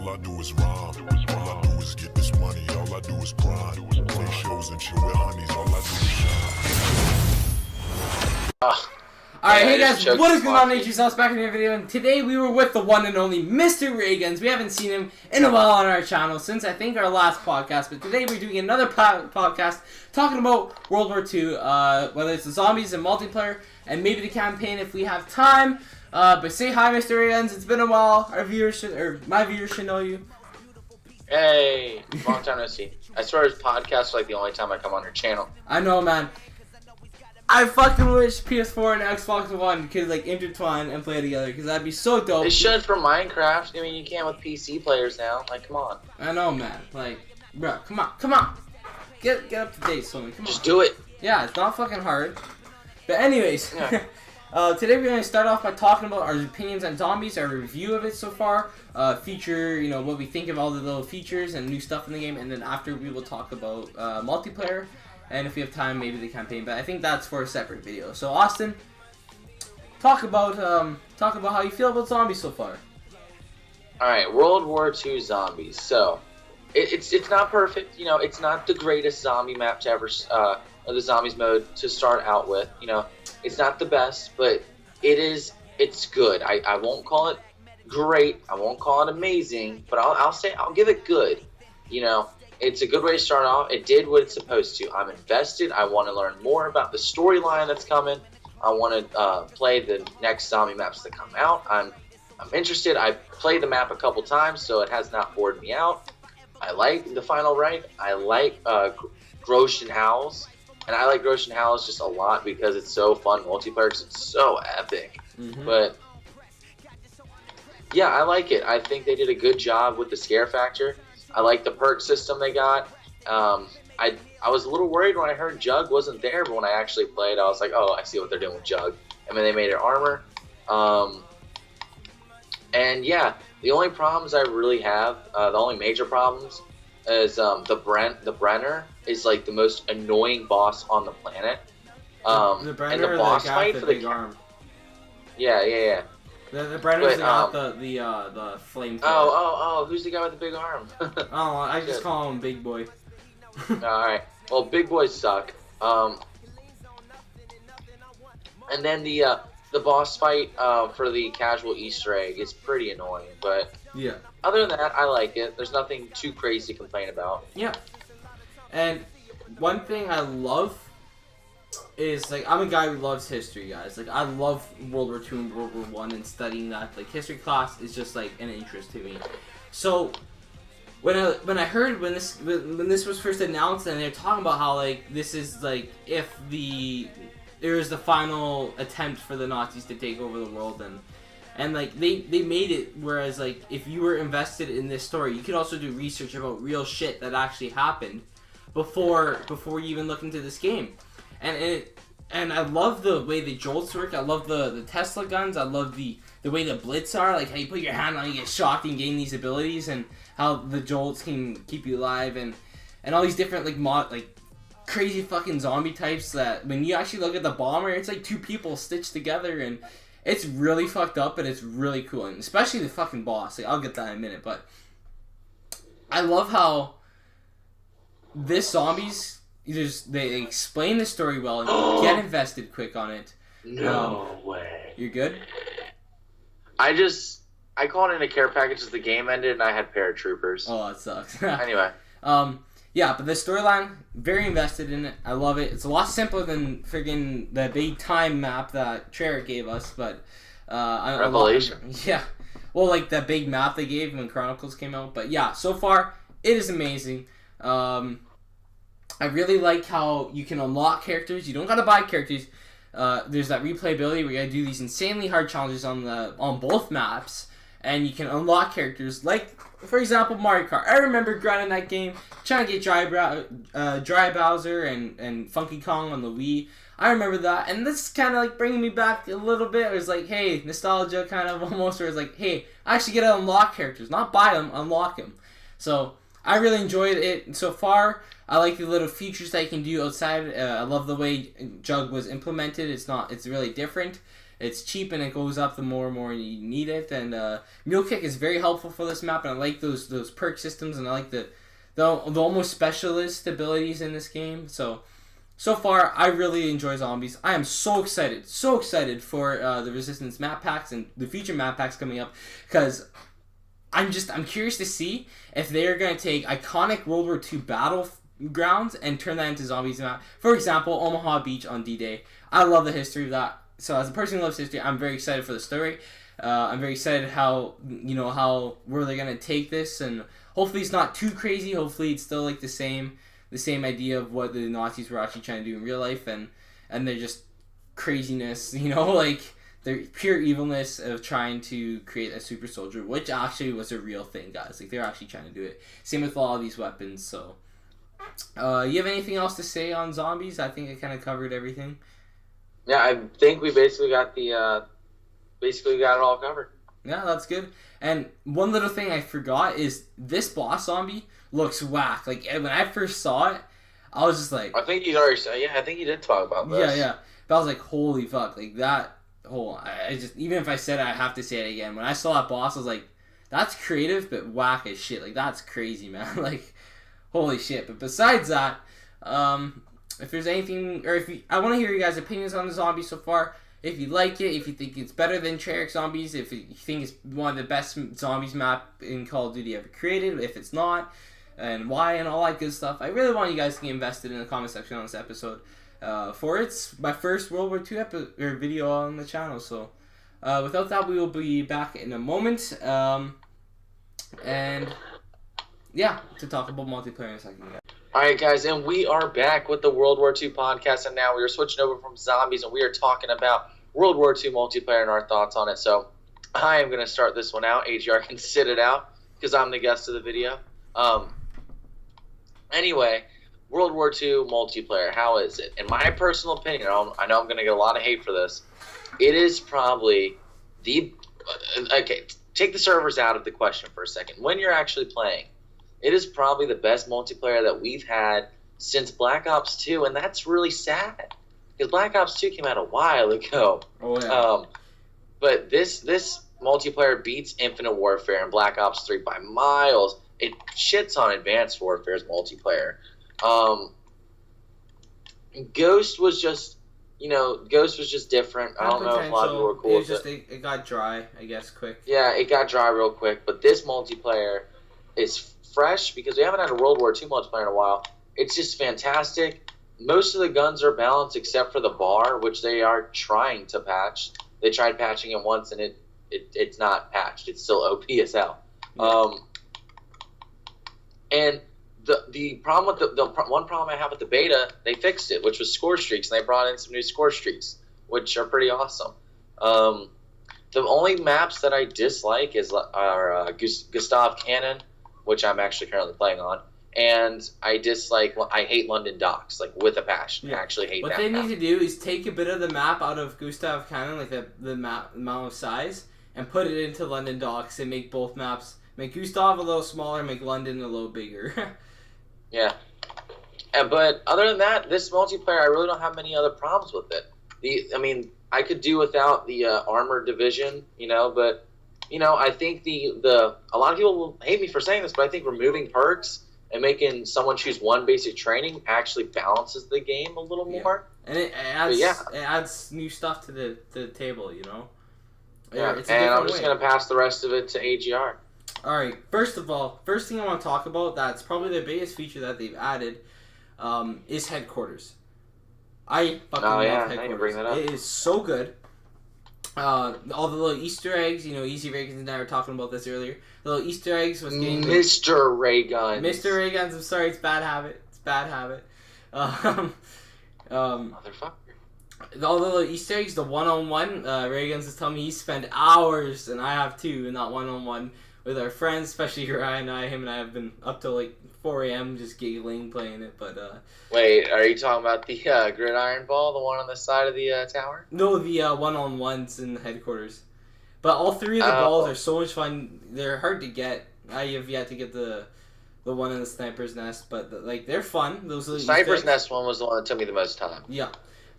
All I do is rhyme. All I do is get this money. All I do is grind. Play shows and chill with honeys. All I do is shine. Alright, hey guys, what is going on? AGRaygunz back in the video, and today we were with the one and only Mr. Raygunz. We haven't seen him in a while on our channel since I think our last podcast, but today we're doing another podcast talking about World War II, whether it's the zombies and multiplayer, and maybe the campaign if we have time. But say hi, Mr. Raygunz. It's been a while. Our viewers should, or my viewers should know you. Hey, long time no see. I swear this podcast is like the only time I come on your channel. I know, man. I fucking wish PS4 and Xbox One could like intertwine and play together, because that'd be so dope. They should for Minecraft. I mean, you can with PC players now. Like, come on. I know, man. Like, bro, come on. Get up to date, Sony. Come on. Just do it. Yeah, it's not fucking hard. But anyways, yeah. Today we're going to start off by talking about our opinions on zombies, our review of it so far, feature, you know, what we think of all the little features and new stuff in the game, and then after we will talk about multiplayer, and if we have time, maybe the campaign. But I think that's for a separate video. So Austin, talk about how you feel about zombies so far. All right, World War II zombies. So it's not perfect. You know, it's not the greatest zombie map to ever, or the zombies mode to start out with. You know, it's not the best, but it's good. I won't call it great. I won't call it amazing, but I'll give it good. You know. It's a good way to start off. It did what it's supposed to. I'm invested. I want to learn more about the storyline that's coming. I want to play the next zombie maps that come out. I'm interested. I played the map a couple times, so it has not bored me out. I like the Final Right. I like Grosh and Howls. And I like Grosh and Howls just a lot because it's so fun multiplayer, because it's so epic. Mm-hmm. But yeah, I like it. I think they did a good job with the scare factor. I like the perk system they got. I was a little worried when I heard Jug wasn't there, but when I actually played, I was like, oh, I see what they're doing with Jug. I mean, they made it armor. And yeah, the only problems I really have, the only major problems, is the Brenner is like the most annoying boss on the planet. The Brenner, and the boss fight for the big arm. Yeah. The Brenner's got the flame. Oh, who's the guy with the big arm? Oh, I just call him Big Boy. Alright, well, big boys suck. And then the boss fight for the casual Easter egg is pretty annoying, but yeah. Other than that, I like it. There's nothing too crazy to complain about. Yeah. And one thing I love is, like, I'm a guy who loves history, guys. Like, I love World War II and World War I and studying that. Like, history class is just, like, an interest to me. So, when I heard when this was first announced, and they're talking about how, like, this is, like, if there is the final attempt for the Nazis to take over the world, and like, they made it whereas, like, if you were invested in this story, you could also do research about real shit that actually happened before you even look into this game. And I love the way the jolts work. I love the Tesla guns. I love the way the blitz are. Like how you put your hand on, you get shocked and gain these abilities, and how the jolts can keep you alive, and all these different like crazy fucking zombie types that when you actually look at the bomber, it's like two people stitched together, and it's really fucked up, and it's really cool, and especially the fucking boss. Like, I'll get that in a minute, but I love how this zombies. They explain the story well, and you get invested quick on it. No way. You're good? I called in a care package as the game ended, and I had paratroopers. Oh, that sucks. Anyway. Yeah, but the storyline, very invested in it. I love it. It's a lot simpler than friggin' the big time map that Treyarch gave us, but Revelation. Yeah. Well, like that big map they gave when Chronicles came out. But yeah, so far it is amazing. I really like how you can unlock characters. You don't gotta buy characters. There's that replayability where you gotta do these insanely hard challenges on both maps, and you can unlock characters. Like, for example, Mario Kart. I remember grinding that game, trying to get Dry Bowser and Funky Kong on the Wii. I remember that, and this is kind of like bringing me back a little bit. It was like, hey, nostalgia kind of almost, where it's like, hey, I actually get to unlock characters, not buy them, unlock them. So I really enjoyed it so far. I like the little features that you can do outside. I love the way Jug was implemented. It's really different. It's cheap and it goes up the more and more you need it. And Mule Kick is very helpful for this map, and I like those perk systems, and I like the almost specialist abilities in this game. So far, I really enjoy zombies. I am so excited for the Resistance map packs and the future map packs coming up, because I'm curious to see if they're going to take iconic World War II battlegrounds and turn that into zombies map. For example, Omaha Beach on D-Day. I love the history of that. So as a person who loves history, I'm very excited for the story. I'm very excited how where they're going to take this, and hopefully it's not too crazy. Hopefully it's still like the same idea of what the Nazis were actually trying to do in real life, and they're just craziness, like the pure evilness of trying to create a super soldier, which actually was a real thing, guys. Like, they're actually trying to do it. Same with all of these weapons. So you have anything else to say on zombies? I think I kind of covered everything. Yeah, I think we basically got it all covered. Yeah, that's good. And one little thing I forgot is this boss zombie looks whack. Like, when I first saw it, I was just like... I think you already said... Yeah, I think you did talk about this. Yeah. But I was like, holy fuck. Like, that... I just... Even if I said it, I have to say it again. When I saw that boss, I was like, that's creative, but whack as shit. Like, that's crazy, man. Like, holy shit. But besides that, if there's anything... Or I want to hear you guys' opinions on the zombie so far. If you like it, if you think it's better than Treyarch Zombies, if you think it's one of the best zombies map in Call of Duty ever created, if it's not, and why, and all that good stuff. I really want you guys to get invested in the comment section on this episode. It's my first World War II video on the channel. So without that, we will be back in a moment. And yeah, to talk about multiplayer in a second. Alright, guys, and we are back with the World War II podcast, and now we are switching over from zombies, and we are talking about World War II multiplayer and our thoughts on it. So I am going to start this one out. AGR can sit it out because I'm the guest of the video. Anyway, World War II multiplayer, how is it? In my personal opinion, I know I'm going to get a lot of hate for this. It is probably the... Okay, take the servers out of the question for a second. When you're actually playing, it is probably the best multiplayer that we've had since Black Ops 2, and that's really sad, because Black Ops 2 came out a while ago. Oh, yeah. But this multiplayer beats Infinite Warfare and Black Ops 3 by miles. It shits on Advanced Warfare's multiplayer. Ghost was just different. I don't know if a lot of people were cool with it. It got dry, I guess, quick. Yeah, it got dry real quick, but this multiplayer is fresh because we haven't had a World War II multiplayer in a while. It's just fantastic. Most of the guns are balanced except for the bar, which they are trying to patch. They tried patching it once, and it's not patched. It's still OP as hell. And the problem with the one problem I have with the beta, they fixed it, which was score streaks, and they brought in some new score streaks, which are pretty awesome. The only maps that I dislike are Gustav Cannon, which I'm actually currently playing on, and I hate London Docks, like, with a passion. Yeah. I actually hate what that they map. need to do is take a bit of the map out of Gustav Cannon, like the map amount of size, and put it into London Docks and make both maps, make Gustav a little smaller, make London a little bigger. Yeah. But other than that, this multiplayer, I really don't have many other problems with it. I could do without the armored division, but I think a lot of people will hate me for saying this, but I think removing perks and making someone choose one basic training actually balances the game a little more. And it adds new stuff to the table, Yeah, it's and I'm just going to pass the rest of it to AGR. Alright, first thing I want to talk about that's probably the biggest feature that they've added is headquarters. I fucking love headquarters. Bring that up. It is so good. All the little Easter eggs, AGRaygunz and I were talking about this earlier. The little Easter eggs was getting... Mr. Raygunz. Mr. Raygunz, I'm sorry, it's bad habit. Motherfucker. All the little Easter eggs, the one-on-one, Raygunz is telling me he spent hours, and I have too, in that one-on-one with our friends, especially Ryan and I. Him and I have been up till like 4 a.m. just giggling, playing it, but... Wait, are you talking about the gridiron ball, the one on the side of the tower? No, the one-on-ones in the headquarters. But all three of the balls are so much fun. They're hard to get. I have yet to get the one in the sniper's nest, but they're fun. Those are the sniper's nest one was the one that took me the most time. Yeah.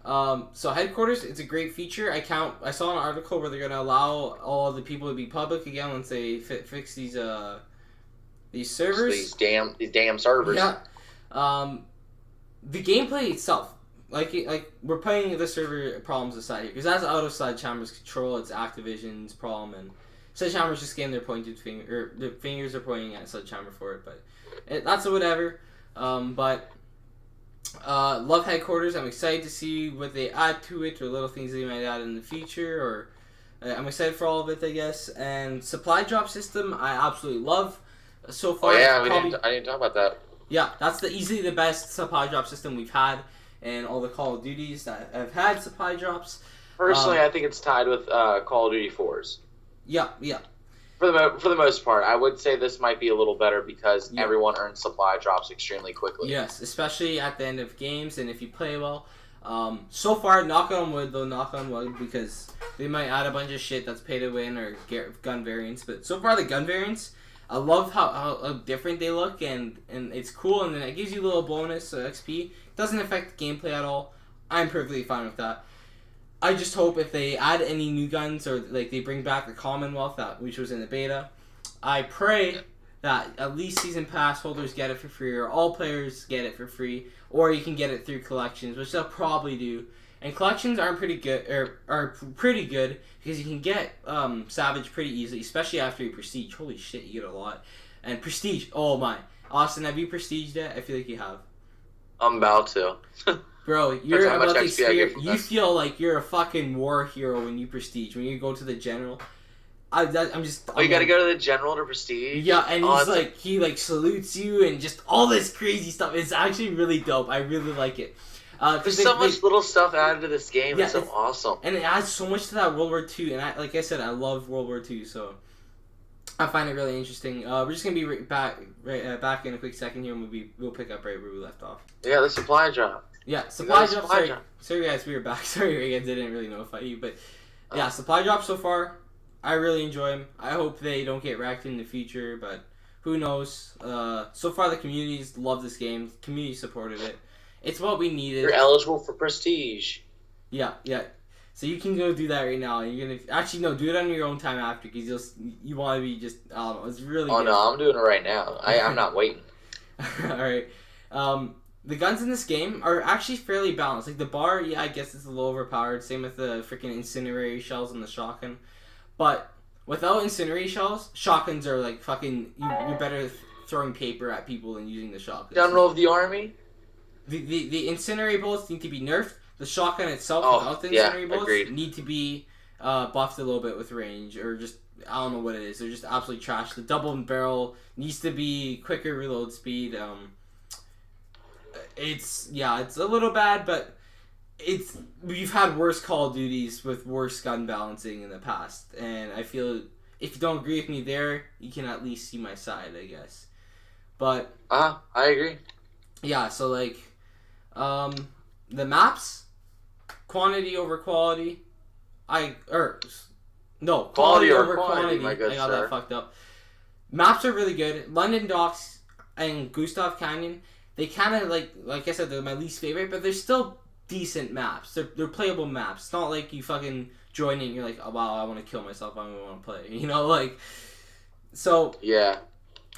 So headquarters, it's a great feature. I saw an article where they're gonna allow all the people to be public again once they fix these servers. These damn servers. Yeah. The gameplay itself, like we're putting the server problems aside here because that's out of Sledgehammer's control. It's Activision's problem, and Sledgehammer's just getting their pointed finger, or their fingers are pointing at Sledgehammer for it. But that's a whatever. Love headquarters. I'm excited to see what they add to it, or little things they might add in the future. Or I'm excited for all of it, I guess. And supply drop system, I absolutely love. So far, Oh yeah, I didn't talk about that. Yeah, that's easily the best supply drop system we've had in all the Call of Duties that have had supply drops. Personally, I think it's tied with Call of Duty 4's. Yeah. For the most part, I would say this might be a little better because everyone earns supply drops extremely quickly. Yes, especially at the end of games and if you play well. So far, knock on wood, because they might add a bunch of shit that's pay to win or get gun variants. But so far, the gun variants, I love how different they look, and it's cool, and then it gives you a little bonus XP. Doesn't affect the gameplay at all. I'm perfectly fine with that. I just hope if they add any new guns or like they bring back the Commonwealth, which was in the beta, I pray that at least season pass holders get it for free, or all players get it for free, or you can get it through collections, which they'll probably do. And collections are pretty good, because you can get Savage pretty easily, especially after you prestige. Holy shit, you get a lot. And prestige, oh my. Austin, have you prestiged yet? I feel like you have. I'm about to. Bro, you're That's how much about to XP I get from you this. feel like you're a fucking war hero when you prestige. When you go to the general, I'm just. Oh, you gotta go to the general to prestige? Yeah, and Oh, he's it's like he like salutes you and just all this crazy stuff. It's actually really dope. I really like it. There's so much little stuff added to this game. Yeah, it's so awesome. And it adds so much to that World War II. And like I said, I love World War II, so I find it really interesting. We're just gonna be back in a quick second here, and we'll pick up right where we left off. Yeah, the supply drop. Yeah, supply got a drop. supply drop. Sorry guys, we were back. Sorry Raygunz, didn't really notify you, but yeah, supply drop so far. I really enjoy them. I hope they don't get wrecked in the future, but who knows? So far the communities love this game. The community supported it. It's what we needed. You're eligible for prestige. Yeah. So you can go do that right now. You're gonna actually do it on your own time after, because you want to be just I don't know. It's really. Oh good. no, I'm doing it right now. I'm not waiting. All right. The guns in this game are actually fairly balanced. Like the bar, I guess it's a little overpowered. Same with the freaking incendiary shells and the shotgun. But without incendiary shells, shotguns are like fucking. You're better throwing paper at people than using the shotgun. General of the army. The incendiary bullets need to be nerfed. The shotgun itself, without the incendiary bullets, need to be buffed a little bit with range, or just I don't know what it is. They're just absolutely trash. The double barrel needs to be quicker reload speed. It's a little bad, but we've had worse Call of Duties with worse gun balancing in the past, and I feel if you don't agree with me there, you can at least see my side, I guess. But I agree. yeah, so like the maps, quantity over quality. Quality over quantity. My good I got sir. that fucked up. Maps are really good. London Docks and Gustav Canyon, they kind of like I said, they're my least favorite, but they're still decent maps. They're playable maps. It's not like you fucking join in and you're like, oh, wow, I want to kill myself. I don't want to play. So Yeah.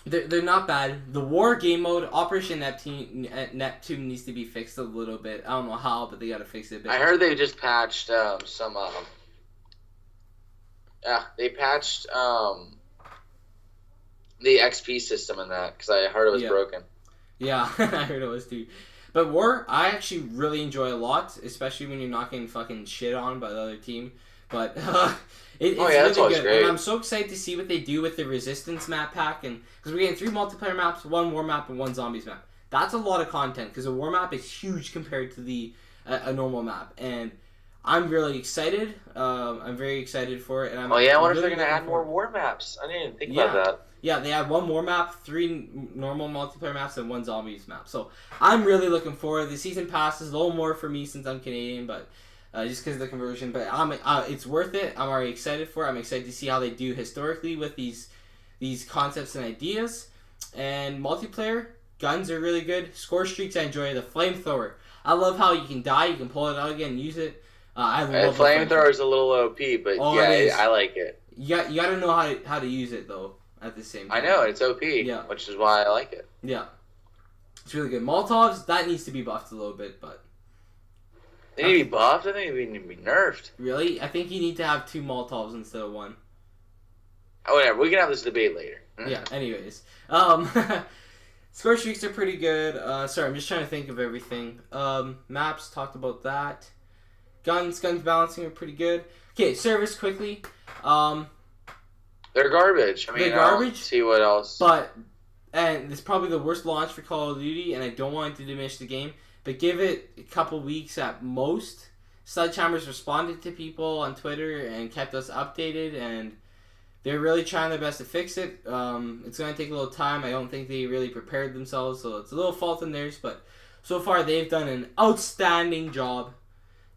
they're not bad. The war game mode, Operation Neptune needs to be fixed a little bit. I don't know how, but they gotta fix it a bit. I heard they just patched some. They patched the XP system in that because I heard it was broken. Yeah, I heard it was too. But war, I actually really enjoy a lot, especially when you're not getting fucking shit on by the other team. But it's that's really always good, great. and I'm so excited to see what they do with the Resistance map pack, and because we're getting 3 multiplayer maps, 1 war map, and 1 zombies map. That's a lot of content because a war map is huge compared to the a normal map, and I'm really excited. I'm very excited for it, and I'm. I wonder if really they're gonna add more looking war maps. I didn't even think Yeah. about that. Yeah, they had 1 war map, 3 normal multiplayer maps, and 1 zombies map. So I'm really looking forward. The season pass is a little more for me since I'm Canadian, but just because of the conversion. But it's worth it. I'm already excited for it. I'm excited to see how they do historically with these concepts and ideas. And multiplayer, guns are really good. Score streaks, I enjoy. The flamethrower, I love how you can die, you can pull it out again and use it. I love the flamethrower is a little OP, but yeah, I like it. You gotta know how to use it though. At the same time. I know it's OP, yeah. Which is why I like it. Yeah, it's really good. Molotovs, that needs to be buffed a little bit, but they need to be buffed. I think they need to be nerfed. Really, I think you need to have 2 Molotovs instead of 1. Oh, whatever. We can have this debate later. Yeah. Anyways, score streaks are pretty good. Sorry, I'm just trying to think of everything. Maps, talked about that. Guns balancing are pretty good. Okay, service quickly. They're garbage. I mean, they're garbage. I don't see what else. And it's probably the worst launch for Call of Duty, and I don't want it to diminish the game. But give it a couple weeks at most. Sledgehammer's responded to people on Twitter and kept us updated, and they're really trying their best to fix it. It's going to take a little time. I don't think they really prepared themselves, so it's a little fault in theirs. But so far, they've done an outstanding job.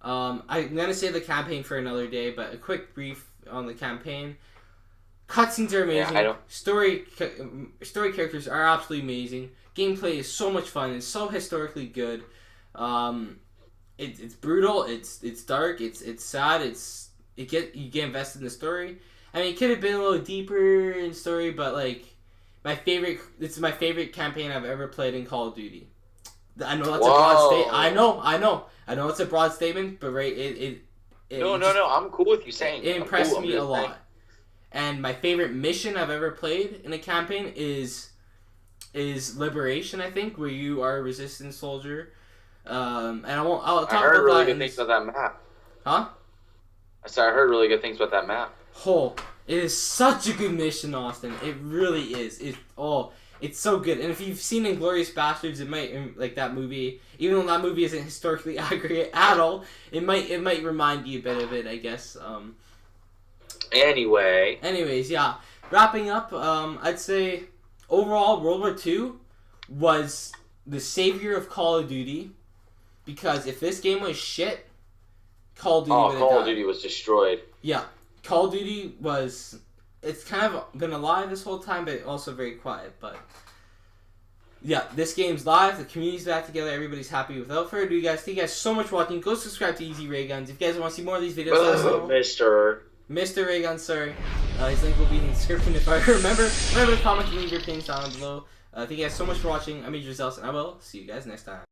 I'm going to save the campaign for another day, but a quick brief on the campaign. Cutscenes are amazing. Yeah, Story characters are absolutely amazing. Gameplay is so much fun. It's so historically good. It's brutal. It's dark. It's sad. You get invested in the story. I mean, it could have been a little deeper in story, but like it's my favorite campaign I've ever played in Call of Duty. I know that's a broad statement. I know it's a broad statement, but right, no. I'm cool with you saying it impressed me a lot. And my favorite mission I've ever played in a campaign is Liberation, I think, where you are a resistance soldier. And I'll talk about that. I heard really good things about that map. Huh? I said I heard really good things about that map. Oh, it is such a good mission, Austin. It really is. It's so good. And if you've seen Inglourious Bastards, it might, like that movie, even though that movie isn't historically accurate at all, it might remind you a bit of it, I guess. Anyways, yeah. Wrapping up, I'd say overall World War II was the savior of Call of Duty, because if this game was shit, Call of Duty would have died. Call of Duty was destroyed. Yeah. Call of Duty was... It's kind of been alive this whole time, but also very quiet. But yeah, this game's live. The community's back together. Everybody's happy. Without further ado, guys, thank you guys so much for watching. Go subscribe to AGRaygunz. If you guys want to see more of these videos, Mr. Raygunz, sorry. His link will be in the description if I remember. Remember to comment and leave your opinions down below. Thank you guys so much for watching. I'm AGRaygunz, and I will see you guys next time.